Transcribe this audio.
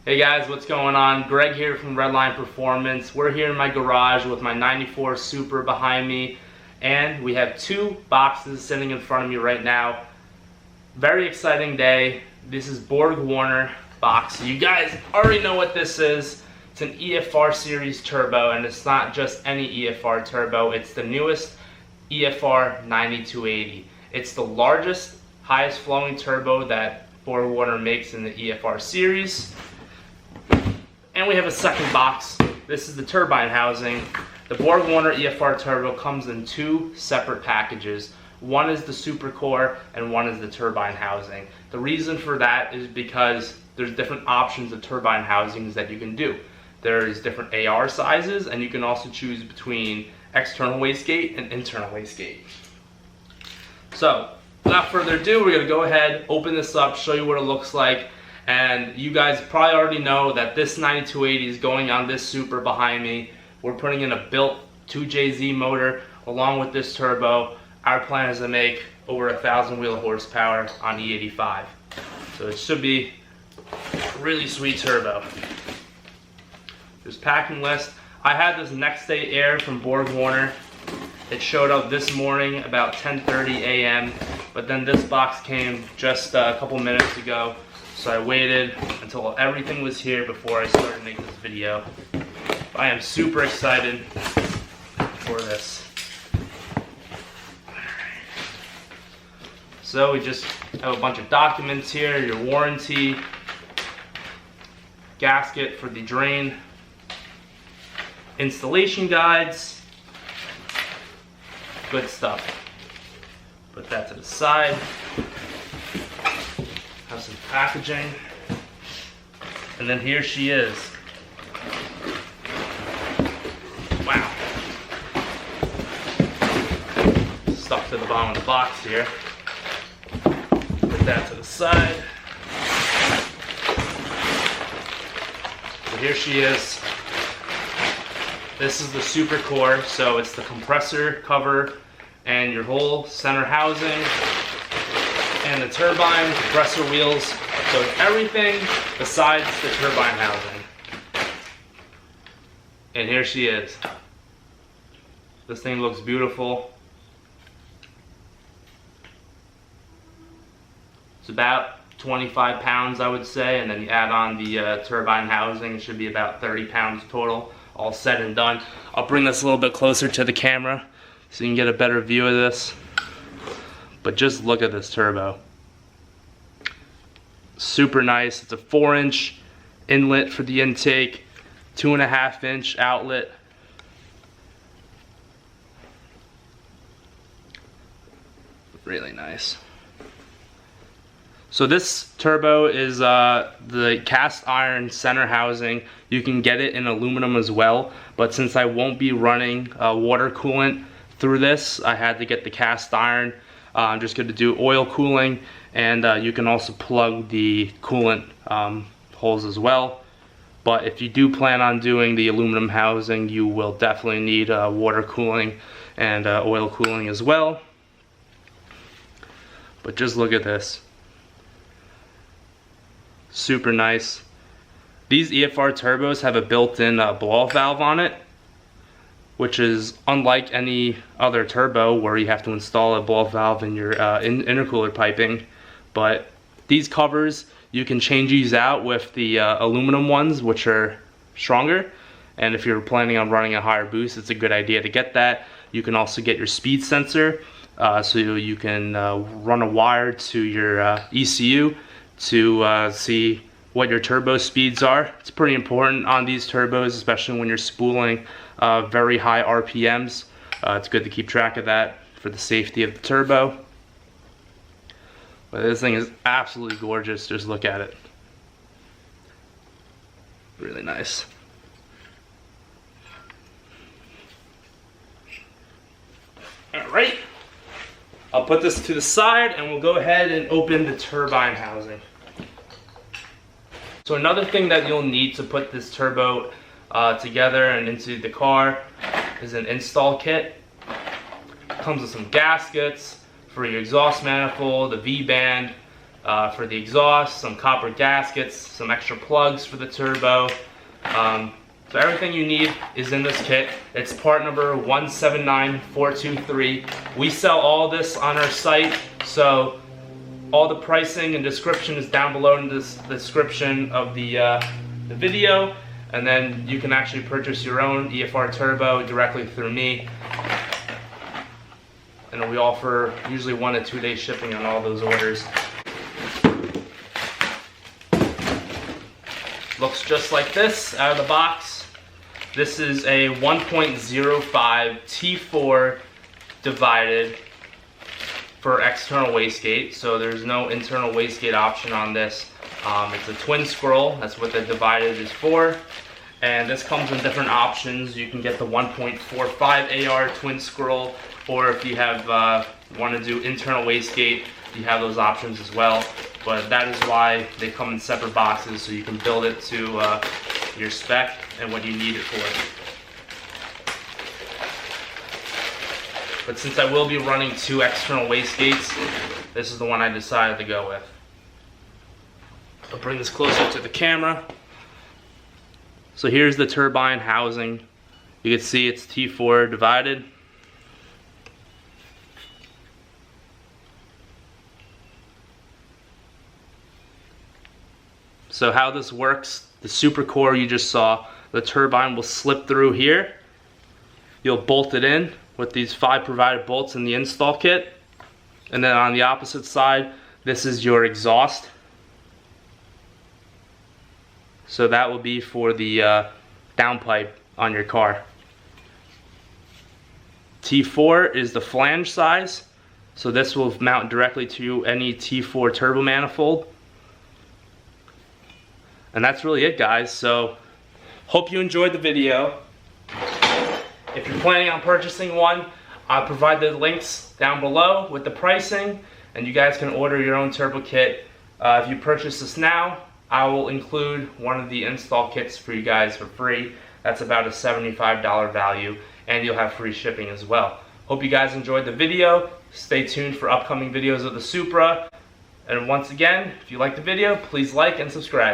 Hey guys, what's going on? Greg here from Redline Performance. We're here in my garage with my 94 Supra behind me, and we have two boxes sitting in front of me right now. Very exciting day. This is Borg Warner box. You guys already know what this is. It's an EFR series turbo, and it's not just any EFR turbo. It's the newest EFR9280. It's the largest, highest flowing turbo that Borg Warner makes in the EFR series. And we have a second box. This is the turbine housing. The Borg Warner EFR Turbo comes in two separate packages. One is the Super Core and one is the turbine housing. The reason for that is because there's different options of turbine housings that you can do. There's different AR sizes, and you can also choose between external wastegate and internal wastegate. So, without further ado, we're going to go ahead, open this up, show you what it looks like. And you guys probably already know that this 9280 is going on this Supra behind me. We're putting in a built 2JZ motor along with this turbo. Our plan is to make over 1,000 wheel horsepower on E85. So it should be a really sweet turbo. There's packing list. I had this Next Day Air from Borg Warner. It showed up this morning about 10:30 a.m. But then this box came just a couple minutes ago. So I waited until everything was here before I started making this video. I am super excited for this. So we just have a bunch of documents here, your warranty, gasket for the drain, installation guides, good stuff. Put that to the side. Have some packaging, and then here she is. Wow. Stuck to the bottom of the box here. Put that to the side. So here she is. This is the Super Core, so it's the compressor cover and your whole center housing. And the turbine, compressor wheels, so it's everything besides the turbine housing. And here she is. This thing looks beautiful. It's about 25 pounds, I would say, and then you add on the turbine housing, it should be about 30 pounds total, all said and done. I'll bring this a little bit closer to the camera so you can get a better view of this. But just look at this turbo. Super nice. It's a 4-inch inlet for the intake, 2.5-inch outlet. Really nice. So this turbo is the cast iron center housing. You can get it in aluminum as well, but since I won't be running water coolant through this, I had to get the cast iron. I'm just going to do oil cooling, and you can also plug the coolant holes as well. But if you do plan on doing the aluminum housing, you will definitely need water cooling and oil cooling as well. But just look at this. Super nice. These EFR turbos have a built-in blow-off valve on it, which is unlike any other turbo where you have to install a blow-off valve in your intercooler piping. But these covers, you can change these out with the aluminum ones, which are stronger. And if you're planning on running a higher boost, it's a good idea to get that. You can also get your speed sensor, so you can run a wire to your ECU to see what your turbo speeds are. It's pretty important on these turbos, especially when you're spooling very high RPMs. It's good to keep track of that for the safety of the turbo. But this thing is absolutely gorgeous. Just look at it. Really nice. Alright, I'll put this to the side and we'll go ahead and open the turbine housing. So another thing that you'll need to put this turbo together and into the car is an install kit. It comes with some gaskets for your exhaust manifold, the V-band, for the exhaust, some copper gaskets, some extra plugs for the turbo. So everything you need is in this kit. It's part number 179423. We sell all this on our site, so all the pricing and description is down below in this description of the video, and then you can actually purchase your own EFR Turbo directly through me. And we offer usually 1 to 2 day shipping on all those orders. Looks just like this out of the box. This is a 1.05 T4 divided for external wastegate, so there's no internal wastegate option on this. It's a twin scroll, that's what the divided is for. And this comes in different options. You can get the 1.45 AR twin scroll, or if you have want to do internal wastegate, you have those options as well. But that is why they come in separate boxes, so you can build it to your spec and what you need it for. But since I will be running 2 external wastegates, this is the one I decided to go with. I'll bring this closer to the camera. So here's the turbine housing. You can see it's T4 divided. So how this works, the super core you just saw, the turbine will slip through here. You'll bolt it in with these 5 provided bolts in the install kit. And then on the opposite side, this is your exhaust. So that will be for the downpipe on your car. T4 is the flange size. So this will mount directly to any T4 turbo manifold. And that's really it, guys. So hope you enjoyed the video. If you're planning on purchasing one, I'll provide the links down below with the pricing, and you guys can order your own turbo kit. If you purchase this now, I will include one of the install kits for you guys for free. That's about a $75 value, and you'll have free shipping as well. Hope you guys enjoyed the video. Stay tuned for upcoming videos of the Supra. And once again, if you like the video, please like and subscribe.